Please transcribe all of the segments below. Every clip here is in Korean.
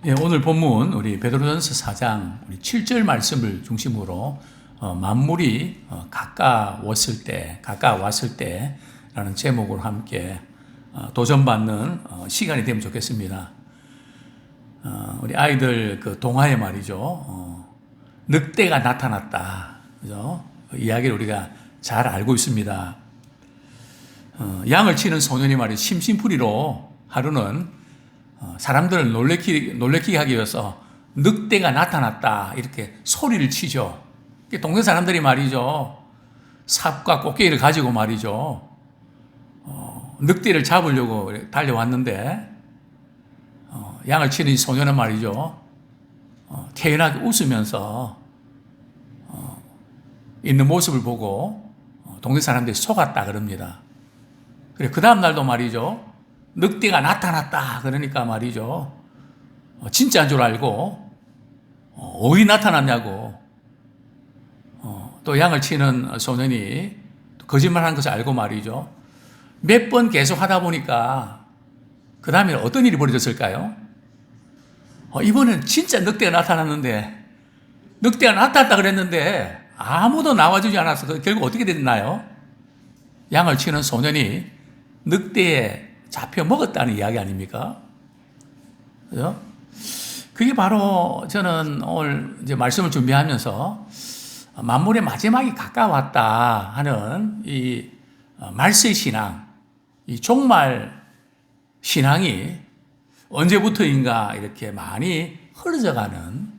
예, 오늘 본문 우리 베드로전서 4장 우리 7절 말씀을 중심으로 만물이 가까웠을 때라는 제목으로 함께 도전받는 시간이 되면 좋겠습니다. 우리 아이들 그 동화에 말이죠. 늑대가 나타났다. 그죠? 그 이야기를 우리가 잘 알고 있습니다. 양을 치는 소년이 말이죠. 심심풀이로 하루는 사람들을 놀래키게 하기 위해서 늑대가 나타났다 이렇게 소리를 치죠. 동네 사람들이 말이죠, 삽과 꽃게를 가지고 말이죠, 늑대를 잡으려고 달려왔는데 양을 치는 소년은 말이죠, 태연하게 웃으면서 있는 모습을 보고 동네 사람들이 속았다 그럽니다. 그래, 그 다음 날도 말이죠, 늑대가 나타났다 그러니까 말이죠, 진짜인 줄 알고 어디 나타났냐고 또 양을 치는 소년이 거짓말한 것을 알고 말이죠, 몇 번 계속 하다 보니까 그 다음에 어떤 일이 벌어졌을까요? 이번엔 진짜 늑대가 나타났는데, 늑대가 나타났다 그랬는데 아무도 나와주지 않아서 결국 어떻게 됐나요? 양을 치는 소년이 늑대에 잡혀 먹었다는 이야기 아닙니까? 그죠? 그게 바로 저는 오늘 이제 말씀을 준비하면서 만물의 마지막이 가까웠다 하는 이 말세 신앙, 이 종말 신앙이 언제부터인가 이렇게 많이 흐려져가는,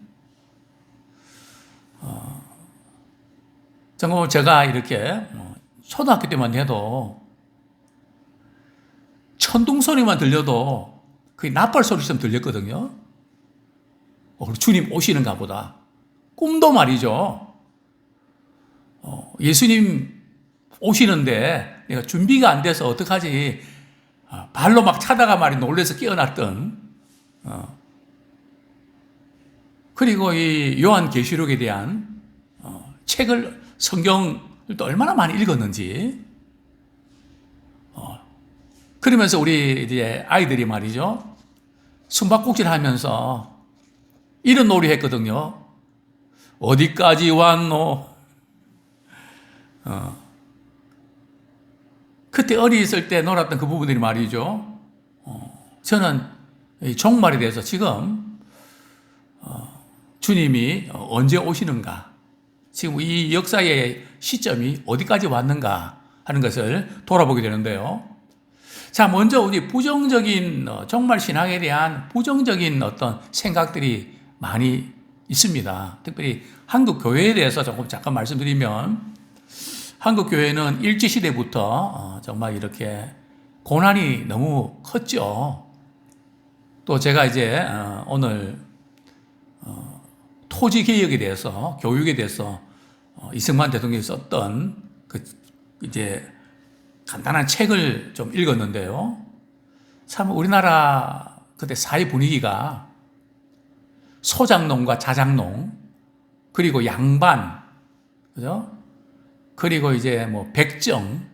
정말 제가 이렇게 초등학교 때만 해도 천둥 소리만 들려도 그게 나팔 소리처럼 들렸거든요. 주님 오시는가 보다. 꿈도 말이죠, 예수님 오시는데 내가 준비가 안 돼서 어떡하지, 발로 막 차다가 말이 놀라서 깨어났던, 그리고 이 요한계시록에 대한 책을, 성경을 또 얼마나 많이 읽었는지, 그러면서 우리 이제 아이들이 말이죠, 숨바꼭질 하면서 이런 놀이 했거든요. 어디까지 왔노? 그때 어리 있을 때 놀았던 그 부분들이 말이죠, 저는 이 종말에 대해서 지금 주님이 언제 오시는가, 지금 이 역사의 시점이 어디까지 왔는가 하는 것을 돌아보게 되는데요. 자, 먼저 우리 부정적인, 종말 신앙에 대한 부정적인 어떤 생각들이 많이 있습니다. 특별히 한국 교회에 대해서 잠깐 말씀드리면, 한국 교회는 일제시대부터 정말 이렇게 고난이 너무 컸죠. 또 제가 이제 오늘 토지 개혁에 대해서, 교육에 대해서 이승만 대통령이 썼던 그 이제 간단한 책을 좀 읽었는데요. 참 우리나라 그때 사회 분위기가 소장농과 자장농, 그리고 양반, 그죠? 그리고 이제 뭐 백정,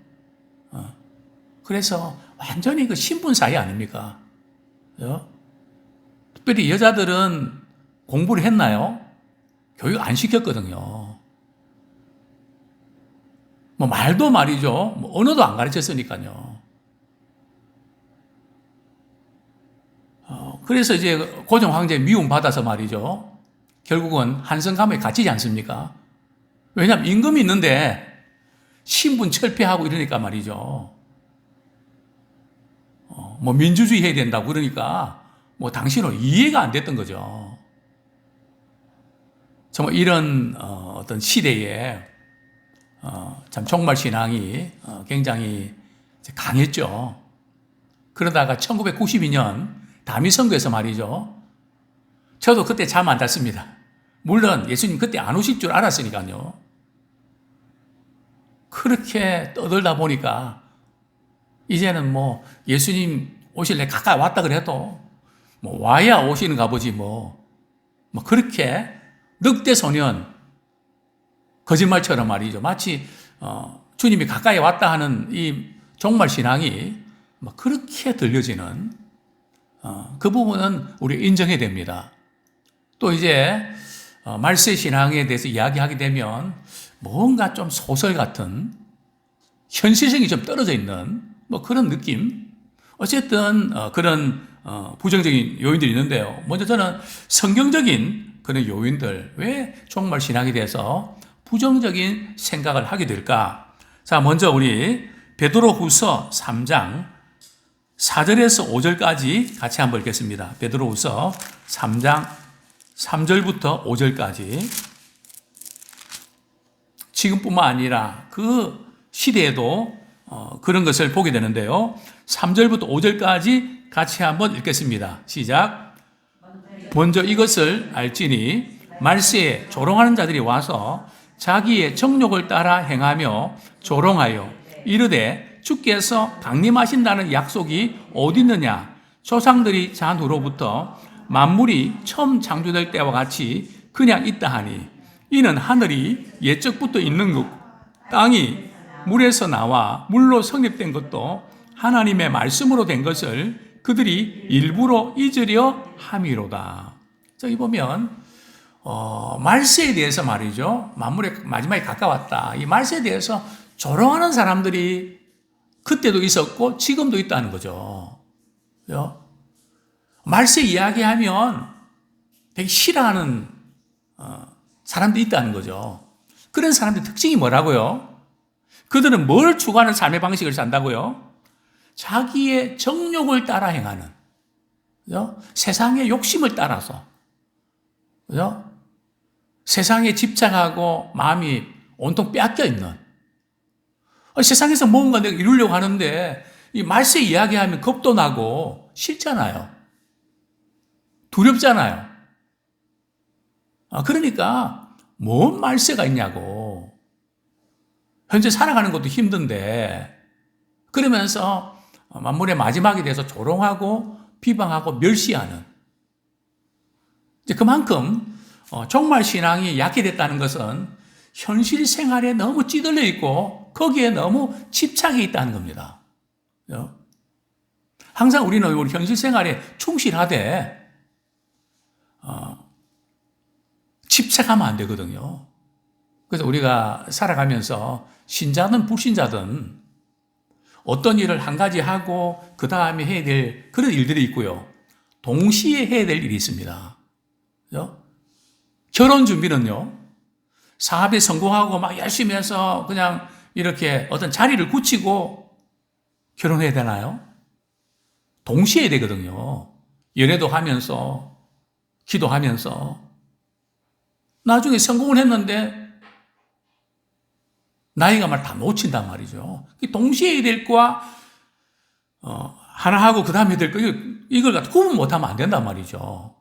그래서 완전히 그 신분 사회 아닙니까? 그죠? 특별히 여자들은 공부를 했나요? 교육 안 시켰거든요. 뭐 말도 말이죠, 뭐 언어도 안 가르쳤으니까요. 그래서 이제 고종 황제 미움 받아서 말이죠, 결국은 한성 감옥에 갇히지 않습니까? 왜냐하면 임금이 있는데 신분 철폐하고 이러니까 말이죠, 뭐 민주주의 해야 된다고 그러니까 뭐 당신은 이해가 안 됐던 거죠. 정말 이런 어떤 시대에 참 종말 신앙이 굉장히 강했죠. 그러다가 1992년 다미 선거에서 말이죠, 저도 그때 잠 안 잤습니다. 물론 예수님 그때 안 오실 줄 알았으니까요. 그렇게 떠들다 보니까 이제는 뭐 예수님 오실래 가까이 왔다 그래도 뭐 와야 오시는가 보지, 뭐 그렇게 늑대 소년 거짓말처럼 말이죠, 마치 주님이 가까이 왔다 하는 이 종말 신앙이 막 그렇게 들려지는 그 부분은 우리 인정해야 됩니다. 또 이제 말세 신앙에 대해서 이야기하게 되면 뭔가 좀 소설 같은 현실성이 좀 떨어져 있는 뭐 그런 느낌. 어쨌든 그런 부정적인 요인들이 있는데요. 먼저 저는 성경적인 그런 요인들, 왜 종말 신학에 대해서 부정적인 생각을 하게 될까? 자, 먼저 우리 베드로후서 3장 4절에서 5절까지 같이 한번 읽겠습니다. 베드로후서 3장 3절부터 5절까지. 지금뿐만 아니라 그 시대에도 그런 것을 보게 되는데요. 3절부터 5절까지 같이 한번 읽겠습니다. 시작. 먼저 이것을 알지니 말세에 조롱하는 자들이 와서 자기의 정욕을 따라 행하며 조롱하여 이르되 주께서 강림하신다는 약속이 어디 있느냐? 조상들이 잔 후로부터 만물이 처음 창조될 때와 같이 그냥 있다 하니 이는 하늘이 옛적부터 있는 것, 땅이 물에서 나와 물로 성립된 것도 하나님의 말씀으로 된 것을 그들이 일부러 잊으려 함이로다. 저기 보면 말세에 대해서 말이죠. 만물의 마지막에 가까웠다. 이 말세에 대해서 조롱하는 사람들이 그때도 있었고 지금도 있다는 거죠. 말세 이야기하면 되게 싫어하는 사람들이 있다는 거죠. 그런 사람들의 특징이 뭐라고요? 그들은 뭘 추구하는 삶의 방식을 산다고요? 자기의 정욕을 따라 행하는, 그죠? 세상의 욕심을 따라서, 그죠? 세상에 집착하고 마음이 온통 빼앗겨 있는, 세상에서 뭔가 내가 이루려고 하는데 이 말세 이야기하면 겁도 나고 싫잖아요. 두렵잖아요. 그러니까 뭔 말세가 있냐고. 현재 살아가는 것도 힘든데 그러면서 만물의 마지막에 대해서 조롱하고 비방하고 멸시하는, 이제 그만큼 종말 신앙이 약해졌다는 것은 현실 생활에 너무 찌들려 있고 거기에 너무 집착이 있다는 겁니다. 항상 우리는 우리 현실 생활에 충실하되 집착하면 안 되거든요. 그래서 우리가 살아가면서 신자든 불신자든 어떤 일을 한 가지 하고 그 다음에 해야 될 그런 일들이 있고요. 동시에 해야 될 일이 있습니다. 그죠? 결혼 준비는요. 사업에 성공하고 막 열심히 해서 그냥 이렇게 어떤 자리를 굳히고 결혼해야 되나요? 동시에 해야 되거든요. 연애도 하면서 기도하면서 나중에 성공을 했는데 나이가 말 다 놓친단 말이죠. 동시에 해야 될 거와 하나 하고 그 다음에 해야 될 거 이걸 갖다 구분 못하면 안 된단 말이죠.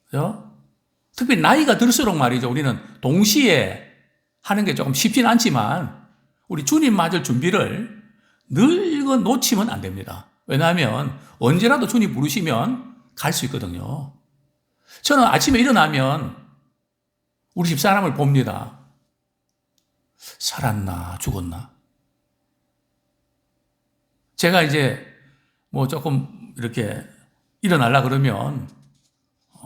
그죠? 특히 나이가 들수록 말이죠. 우리는 동시에 하는 게 조금 쉽진 않지만 우리 주님 맞을 준비를 늘 놓치면 안 됩니다. 왜냐하면 언제라도 주님 부르시면 갈 수 있거든요. 저는 아침에 일어나면 우리 집 사람을 봅니다. 살았나 죽었나? 제가 이제 뭐 조금 이렇게 일어나려 그러면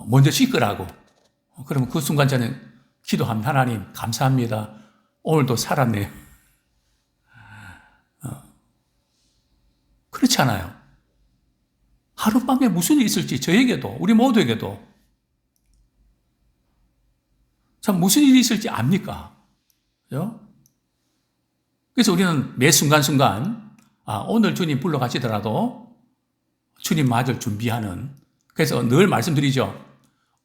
먼저 씻으라고. 그러면 그 순간 저는 기도합니다. 하나님 감사합니다. 오늘도 살았네요. 그렇잖아요. 하룻밤에 무슨 일이 있을지 저에게도 우리 모두에게도 참 무슨 일이 있을지 압니까? 그죠? 그래서 우리는 매 순간순간 오늘 주님 불러가시더라도 주님 맞을 준비하는, 그래서 늘 말씀드리죠.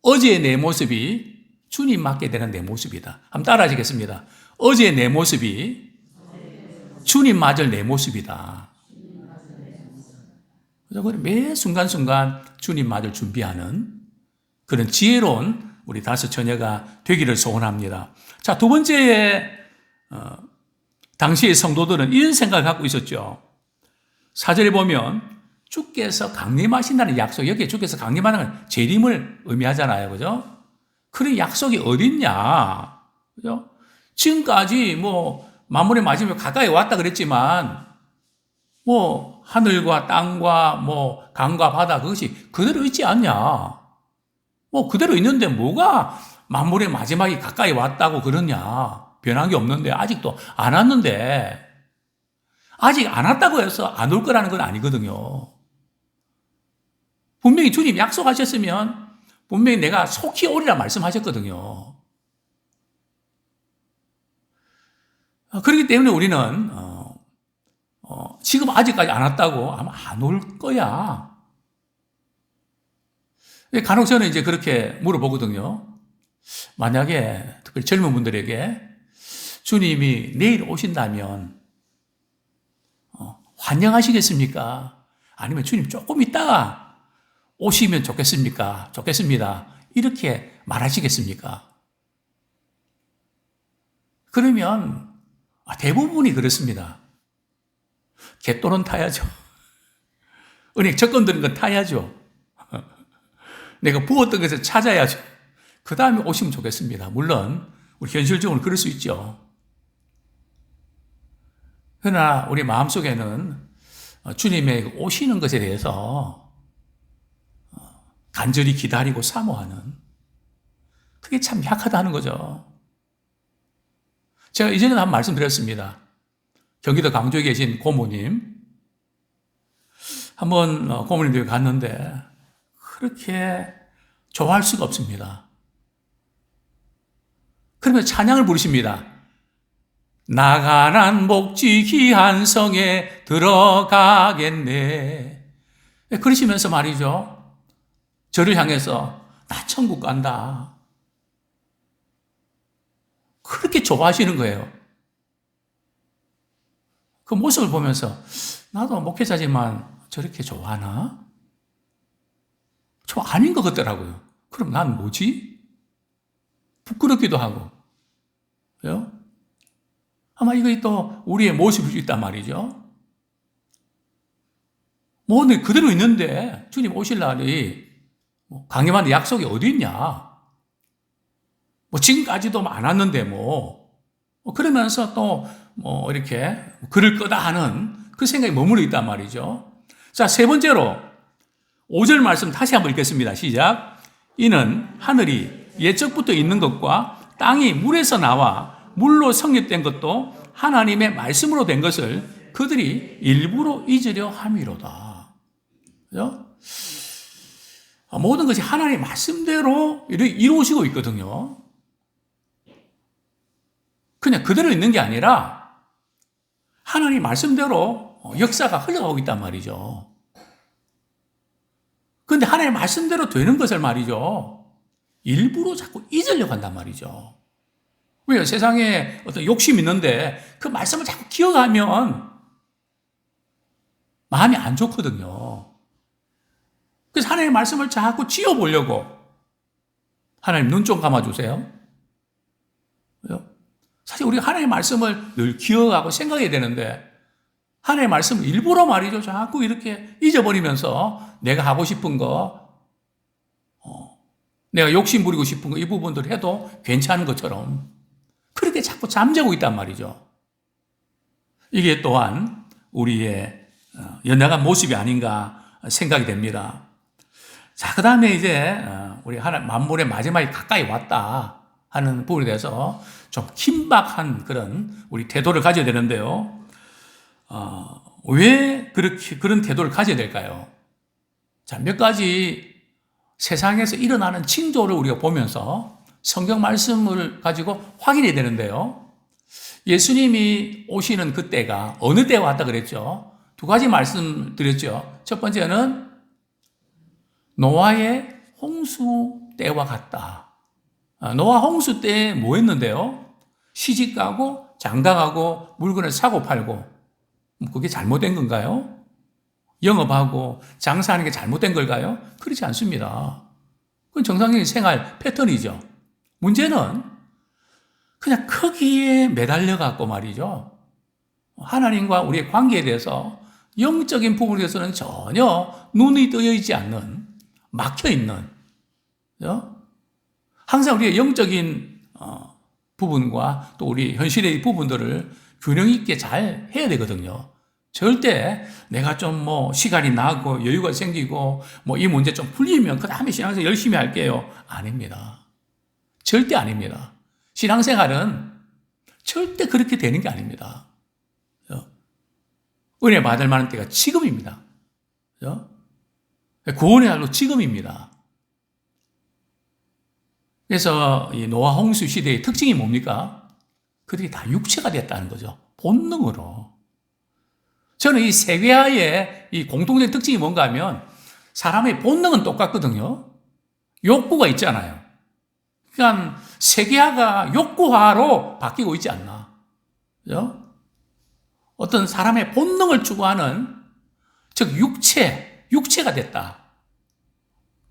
어제의 내 모습이 주님 맞게 되는 내 모습이다. 한번 따라 하시겠습니다. 어제의 내 모습이 주님 맞을 내 모습이다. 그래서 매 순간순간 주님 맞을 준비하는 그런 지혜로운 우리 다섯 처녀가 되기를 소원합니다. 자, 두 번째에 당시의 성도들은 이런 생각을 갖고 있었죠. 4절에 보면 주께서 강림하신다는 약속, 여기에 주께서 강림하는 건 재림을 의미하잖아요. 그죠? 그런 약속이 어딨냐? 그죠? 지금까지 뭐 만물의 마지막에 가까이 왔다 그랬지만 뭐 하늘과 땅과 뭐 강과 바다 그것이 그대로 있지 않냐? 뭐 그대로 있는데 뭐가 만물의 마지막이 가까이 왔다고 그러냐? 변한 게 없는데 아직도 안 왔는데 아직 안 왔다고 해서 안 올 거라는 건 아니거든요. 분명히 주님 약속하셨으면 분명히 내가 속히 오리라 말씀하셨거든요. 그렇기 때문에 우리는 지금 아직까지 안 왔다고 아마 안 올 거야. 간혹 저는 이제 그렇게 물어보거든요. 만약에 특별히 젊은 분들에게 주님이 내일 오신다면 환영하시겠습니까? 아니면 주님 조금 있다가 오시면 좋겠습니까? 좋겠습니다. 이렇게 말하시겠습니까? 그러면 대부분이 그렇습니다. 개또는 타야죠. 은행 적금 드는 건 타야죠. 내가 부었던 것을 찾아야죠. 그 다음에 오시면 좋겠습니다. 물론 우리 현실적으로 그럴 수 있죠. 그러나 우리 마음속에는 주님의 오시는 것에 대해서 간절히 기다리고 사모하는 그게 참 약하다는 거죠. 제가 이전에 한 말씀 드렸습니다. 경기도 강주에 계신 고모님. 한번 고모님 댁에 갔는데 그렇게 좋아할 수가 없습니다. 그러면 찬양을 부르십니다. 나가난 목지 귀한 성에 들어가겠네. 그러시면서 말이죠. 저를 향해서 나 천국 간다. 그렇게 좋아하시는 거예요. 그 모습을 보면서 나도 목회자지만 저렇게 좋아하나? 저 아닌 것 같더라고요. 그럼 난 뭐지? 부끄럽기도 하고. 그래요? 아마 이거 또 우리의 모습일 수 있단 말이죠. 뭐 그대로 있는데 주님 오실 날이 강림하는 약속이 어디 있냐? 뭐 지금까지도 안 왔는데 그러면서 또 이렇게 그럴 거다 하는 그 생각이 머물러 있단 말이죠. 자, 세 번째로 5절 말씀 다시 한번 읽겠습니다. 시작. 이는 하늘이 예적부터 있는 것과 땅이 물에서 나와 물로 성립된 것도 하나님의 말씀으로 된 것을 그들이 일부러 잊으려 함이로다. 그죠? 모든 것이 하나님의 말씀대로 이루어지고 있거든요. 그냥 그대로 있는 게 아니라 하나님 말씀대로 역사가 흘러가고 있단 말이죠. 그런데 하나님 말씀대로 되는 것을 말이죠. 일부러 자꾸 잊으려고 한단 말이죠. 왜요? 세상에 어떤 욕심이 있는데 그 말씀을 자꾸 기억하면 마음이 안 좋거든요. 그래서 하나님의 말씀을 자꾸 지어보려고 하나님 눈 좀 감아주세요. 왜요? 사실 우리가 하나님의 말씀을 늘 기억하고 생각해야 되는데 하나님의 말씀을 일부러 말이죠. 자꾸 이렇게 잊어버리면서 내가 하고 싶은 거, 내가 욕심 부리고 싶은 거 이 부분들 해도 괜찮은 것처럼 그렇게 자꾸 잠재고 있단 말이죠. 이게 또한 우리의 연약한 모습이 아닌가 생각이 됩니다. 자, 그 다음에 이제 우리 만물의 마지막이 가까이 왔다 하는 부분에 대해서 좀 긴박한 그런 우리 태도를 가져야 되는데요. 왜 그렇게 그런 태도를 가져야 될까요? 자, 몇 가지 세상에서 일어나는 징조를 우리가 보면서 성경 말씀을 가지고 확인해야 되는데요. 예수님이 오시는 그때가 어느 때와 같다 그랬죠? 두 가지 말씀드렸죠. 첫 번째는 노아의 홍수 때와 같다. 노아 홍수 때 뭐 했는데요? 시집가고 장가가고 물건을 사고 팔고 그게 잘못된 건가요? 영업하고 장사하는 게 잘못된 걸까요? 그렇지 않습니다. 그건 정상적인 생활 패턴이죠. 문제는 그냥 거기에 매달려 갖고 말이죠. 하나님과 우리의 관계에 대해서 영적인 부분에 대해서는 전혀 눈이 뜨여 있지 않는 막혀 있는 항상 우리의 영적인 부분과 또 우리 현실의 부분들을 균형 있게 잘 해야 되거든요. 절대 내가 좀 시간이 나고 여유가 생기고 이 문제 좀 풀리면 그 다음에 신앙생활 열심히 할게요. 아닙니다. 절대 아닙니다. 신앙생활은 절대 그렇게 되는 게 아닙니다. 은혜 받을 만한 때가 지금입니다. 구원의 날도 지금입니다. 그래서 이 노아 홍수 시대의 특징이 뭡니까? 그들이 다 육체가 됐다는 거죠. 본능으로. 저는 이 세계화의 이 공통된 특징이 뭔가 하면 사람의 본능은 똑같거든요. 욕구가 있잖아요. 그러니까 세계화가 욕구화로 바뀌고 있지 않나. 그죠? 어떤 사람의 본능을 추구하는, 즉 육체가 됐다.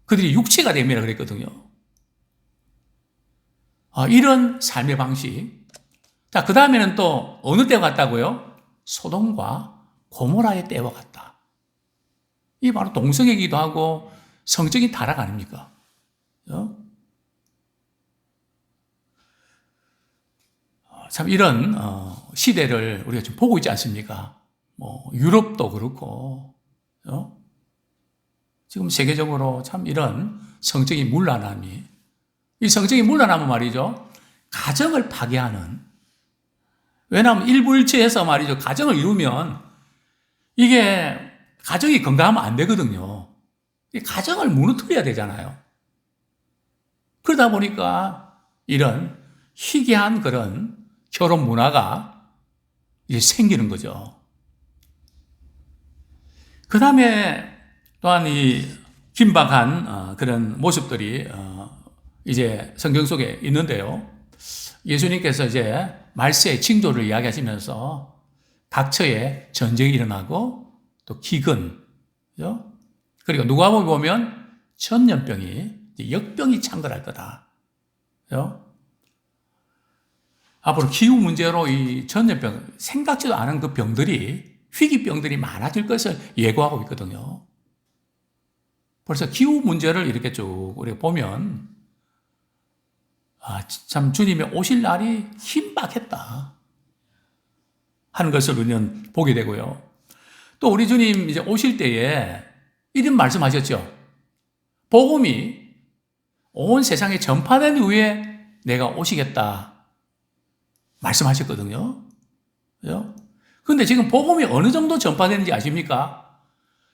그들이 육체가 됩니다 그랬거든요. 이런 삶의 방식. 자, 그 다음에는 또 어느 때와 같다고요? 소돔과 고모라의 때와 같다. 이게 바로 동성애기도 하고 성적인 타락 아닙니까? 참 이런 시대를 우리가 지금 보고 있지 않습니까? 유럽도 그렇고 지금 세계적으로 참 이런 성적인 문란함이, 이 성적인 문란함은 말이죠, 가정을 파괴하는, 왜냐하면 일부일체해서 말이죠, 가정을 이루면 이게 가정이 건강하면 안 되거든요. 가정을 무너뜨려야 되잖아요. 그러다 보니까 이런 희귀한 그런 결혼 문화가 이제 생기는 거죠. 그 다음에 또한 이 긴박한 그런 모습들이 이제 성경 속에 있는데요. 예수님께서 이제 말세의 징조를 이야기하시면서 각처에 전쟁이 일어나고 또 기근, 그죠? 그리고 누가복음 보면 전염병이, 역병이 창궐할 거다. 그죠? 앞으로 기후 문제로 이 전염병, 생각지도 않은 그 병들이, 희귀병들이 많아질 것을 예고하고 있거든요. 벌써 기후 문제를 이렇게 쭉 우리가 보면 참 주님의 오실 날이 긴박했다 하는 것을 우리는 보게 되고요. 또 우리 주님 이제 오실 때에 이런 말씀하셨죠. 복음이 온 세상에 전파된 후에 내가 오시겠다 말씀하셨거든요. 그런데 지금 복음이 어느 정도 전파되는지 아십니까?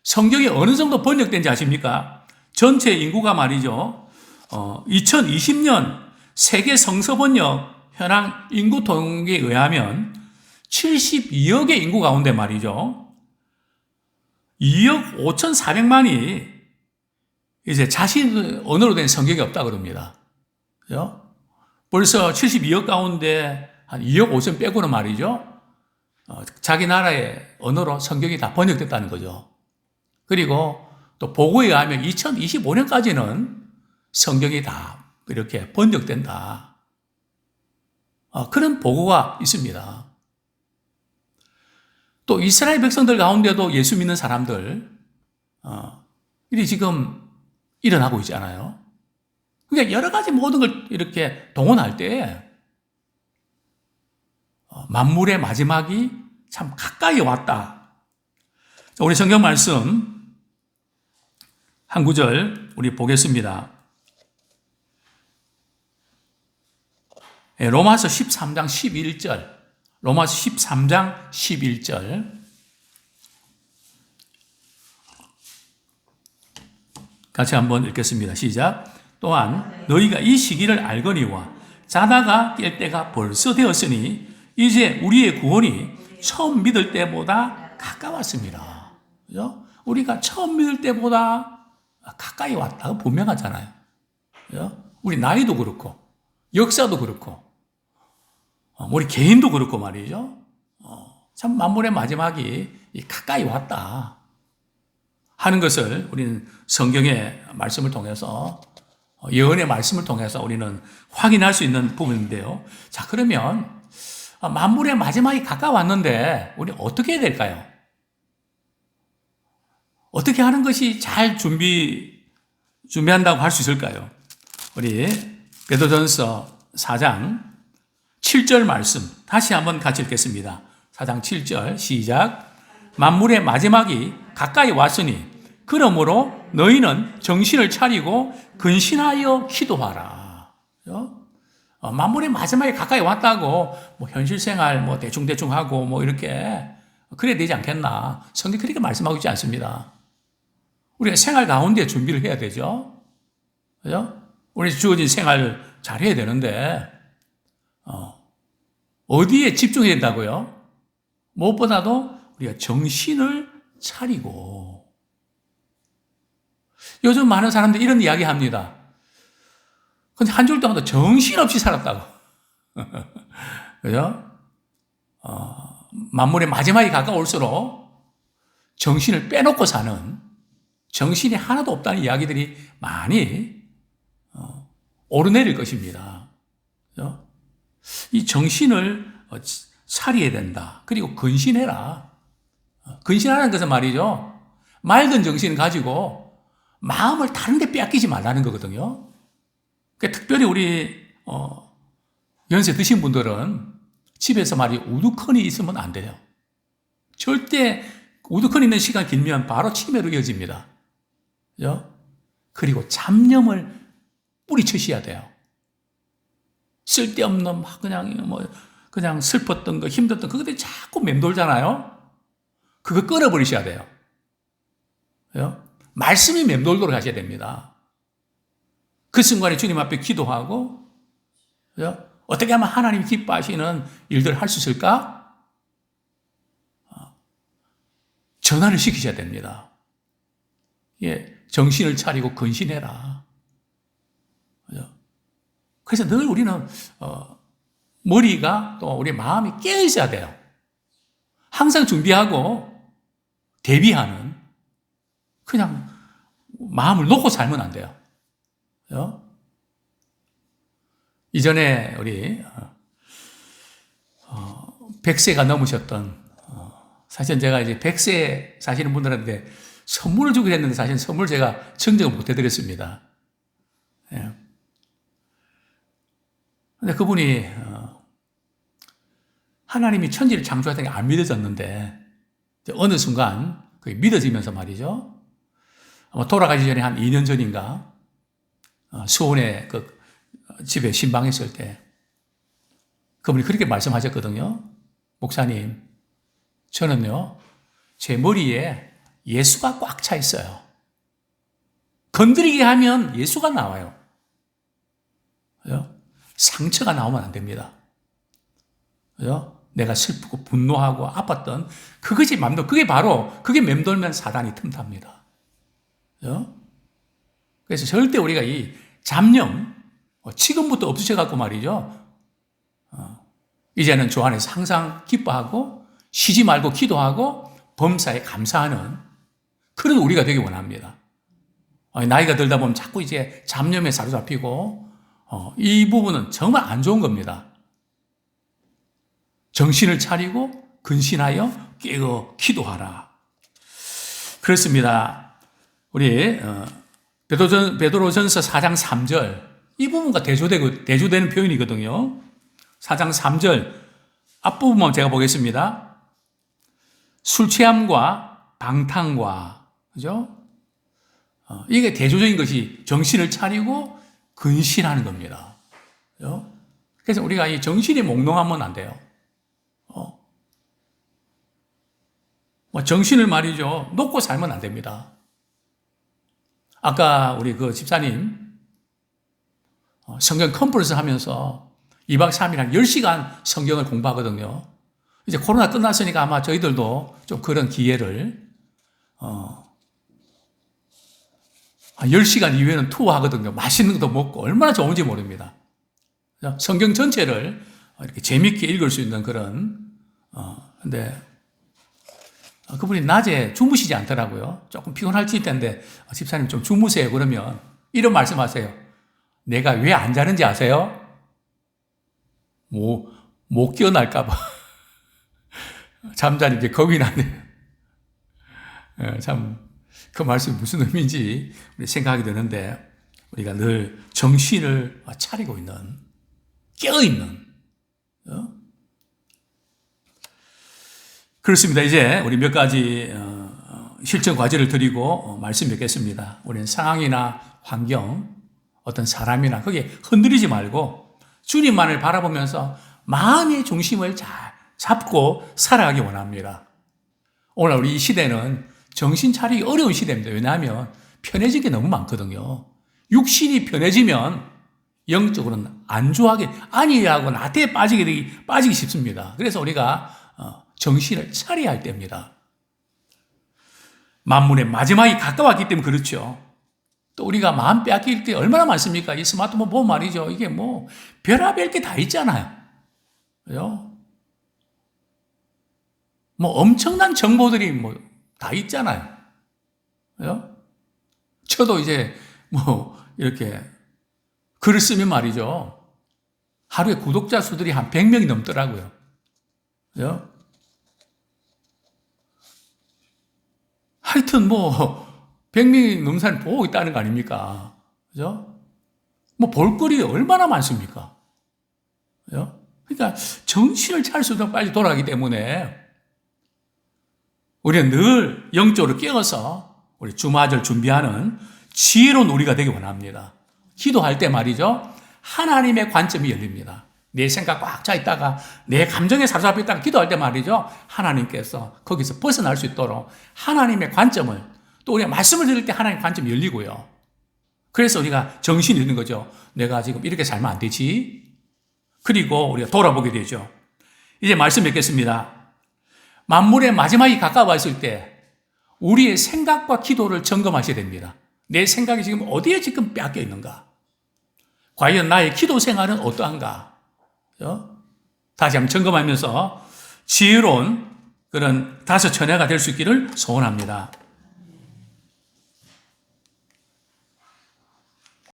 성경이 어느 정도 번역된지 아십니까? 전체 인구가 말이죠, 2020년 세계 성서 번역 현황 인구 통계에 의하면 72억의 인구 가운데 말이죠, 2억 5,400만이 이제 자신 언어로 된 성경이 없다 그럽니다. 그죠? 벌써 72억 가운데 한 2억 5천 빼고는 말이죠, 자기 나라의 언어로 성경이 다 번역됐다는 거죠. 그리고 또 보고에 의하면 2025년까지는 성경이 다 이렇게 번역된다. 그런 보고가 있습니다. 또 이스라엘 백성들 가운데도 예수 믿는 사람들, 일이 지금 일어나고 있잖아요. 그러니까 여러 가지 모든 걸 이렇게 동원할 때 만물의 마지막이 참 가까이 왔다. 우리 성경 말씀 한 구절 우리 보겠습니다. 로마서 13장 11절. 로마서 13장 11절. 같이 한번 읽겠습니다. 시작. 또한 너희가 이 시기를 알거니와 자다가 깰 때가 벌써 되었으니 이제 우리의 구원이 처음 믿을 때보다 가까웠습니다. 그죠? 우리가 처음 믿을 때보다 가까이 왔다고 분명하잖아요. 그죠? 우리 나이도 그렇고 역사도 그렇고 우리 개인도 그렇고 말이죠. 참 만물의 마지막이 가까이 왔다 하는 것을 우리는 성경의 말씀을 통해서, 예언의 말씀을 통해서 우리는 확인할 수 있는 부분인데요. 자, 그러면 만물의 마지막이 가까웠는데 우리 어떻게 해야 될까요? 어떻게 하는 것이 잘 준비한다고 할 수 있을까요? 우리 베드로전서 4장 7절 말씀 다시 한번 같이 읽겠습니다. 4장 7절 시작. 만물의 마지막이 가까이 왔으니 그러므로 너희는 정신을 차리고 근신하여 기도하라. 만물의 마지막이 가까이 왔다고 뭐 현실 생활 뭐 대충대충 하고 뭐 이렇게 그래야 되지 않겠나. 성경 그렇게 말씀하고 있지 않습니다. 우리가 생활 가운데 준비를 해야 되죠. 그죠? 우리 주어진 생활 잘 해야 되는데 어디에 집중해야 된다고요? 무엇보다도 우리가 정신을 차리고. 요즘 많은 사람들이 이런 이야기 합니다. 근데 한 줄 동안도 정신없이 살았다고. 그죠? 만물의 마지막이 가까울수록 정신을 빼놓고 사는, 정신이 하나도 없다는 이야기들이 많이 오르내릴 것입니다. 그죠? 이 정신을 차려야 된다. 그리고 근신해라. 근신하는 것은 말이죠. 맑은 정신을 가지고 마음을 다른 데 빼앗기지 말라는 거거든요. 그러니까 특별히 우리 연세 드신 분들은 집에서 우두커니 있으면 안 돼요. 절대 우두커니 있는 시간 길면 바로 치매로 이어집니다. 그죠? 그리고 잡념을 뿌리치셔야 돼요. 쓸데없는 그냥 슬펐던 거, 힘들었던 거, 그것들이 자꾸 맴돌잖아요. 그거 끊어버리셔야 돼요. 그죠? 말씀이 맴돌도록 하셔야 됩니다. 그 순간에 주님 앞에 기도하고, 그죠? 어떻게 하면 하나님이 기뻐하시는 일들을 할 수 있을까? 전환을 시키셔야 됩니다. 예, 정신을 차리고 근신해라. 그죠? 그래서 늘 우리는 머리가 또 우리 마음이 깨어 있어야 돼요. 항상 준비하고 대비하는, 그냥 마음을 놓고 살면 안 돼요. 그죠? 이전에 우리 100세가 넘으셨던, 사실 제가 이제 100세 사시는 분들한테 선물을 주기로 했는데 사실 선물 제가 증정을 못 해드렸습니다. 예. 근데 그분이 하나님이 천지를 창조했다는 게 안 믿어졌는데 어느 순간 그게 믿어지면서 말이죠. 아마 돌아가기 전에 한 2년 전인가 수원에 그 집에 신방했을 때 그분이 그렇게 말씀하셨거든요. 목사님, 저는요 제 머리에 예수가 꽉 차 있어요. 건드리게 하면 예수가 나와요. 그죠? 상처가 나오면 안 됩니다. 그죠? 내가 슬프고 분노하고 아팠던 그것이 맘도, 그게 맴돌면 사단이 틈탑니다. 그죠? 그래서 절대 우리가 이 잡념, 지금부터 없으셔갖고 말이죠. 이제는 주 안에서 항상 기뻐하고 쉬지 말고 기도하고 범사에 감사하는 그런 우리가 되기 원합니다. 나이가 들다 보면 자꾸 이제 잡념에 사로잡히고 이 부분은 정말 안 좋은 겁니다. 정신을 차리고 근신하여 깨어 기도하라. 그렇습니다. 우리 베드로전서 4장 3절 이 부분과 대조되는 표현이거든요. 4장 3절 앞부분만 제가 보겠습니다. 술 취함과 방탕과, 그죠? 이게 대조적인 것이 정신을 차리고 근신하는 겁니다. 그죠? 그래서 우리가 이 정신이 몽롱하면 안 돼요. 정신을 말이죠. 놓고 살면 안 됩니다. 아까 우리 그 집사님 성경 컨퍼런스 하면서 2박 3일 한 10시간 성경을 공부하거든요. 이제 코로나 끝났으니까 아마 저희들도 좀 그런 기회를 한 10시간 이후에는 투어하거든요. 맛있는 것도 먹고 얼마나 좋은지 모릅니다. 성경 전체를 이렇게 재밌게 읽을 수 있는 그런 근데 그분이 낮에 주무시지 않더라고요. 조금 피곤할지 텐데 집사님 좀 주무세요. 그러면 이런 말씀하세요. 내가 왜 안 자는지 아세요? 못 깨어날까 봐. 잠자는 게 겁이 나네요. 참 그 말씀이 무슨 의미인지 생각하게 되는데 우리가 늘 정신을 차리고 있는, 깨어있는. 그렇습니다. 이제 우리 몇 가지 실천 과제를 드리고 말씀 뵙겠습니다. 우리는 상황이나 환경, 어떤 사람이나 거기에 흔들리지 말고 주님만을 바라보면서 마음의 중심을 잘 잡고 살아가기 원합니다. 오늘 우리 이 시대는 정신 차리기 어려운 시대입니다. 왜냐하면 편해진 게 너무 많거든요. 육신이 편해지면 영적으로는 안주하게 안위하고 나태에 빠지기 쉽습니다. 그래서 우리가 정신을 차려야 할 때입니다. 만문의 마지막이 가까웠기 때문에 그렇죠. 또 우리가 마음 빼앗길 때 얼마나 많습니까? 이 스마트폰 보면 말이죠. 이게 뭐 별의별 게 다 있잖아요. 그죠? 뭐 엄청난 정보들이 뭐 다 있잖아요. 그죠? 저도 이제 뭐 이렇게 글을 쓰면 말이죠. 하루에 구독자 수들이 한 100명이 넘더라고요. 그죠? 하여튼 뭐 100명이 넘는 사람이 보고 있다는 거 아닙니까? 그죠? 뭐 볼거리 얼마나 많습니까? 그죠? 그러니까 정신을 차릴 수 있도록 빨리 돌아가기 때문에 우리는 늘 영적으로 깨어서 우리 주마절 준비하는 지혜로운 우리가 되기 원합니다. 기도할 때 말이죠. 하나님의 관점이 열립니다. 내 생각 꽉 차 있다가 내 감정에 사로잡혀 있다가 기도할 때 말이죠. 하나님께서 거기서 벗어날 수 있도록 하나님의 관점을 또 우리가 말씀을 들을 때 하나님의 관점이 열리고요. 그래서 우리가 정신이 드는 거죠. 내가 지금 이렇게 살면 안 되지. 그리고 우리가 돌아보게 되죠. 이제 말씀 뵙겠습니다. 만물의 마지막이 가까워 있을 때 우리의 생각과 기도를 점검하셔야 됩니다. 내 생각이 지금 어디에 지금 빼앗겨 있는가? 과연 나의 기도 생활은 어떠한가? 다시 한번 점검하면서 지혜로운 그런 다섯 처녀가 될 수 있기를 소원합니다.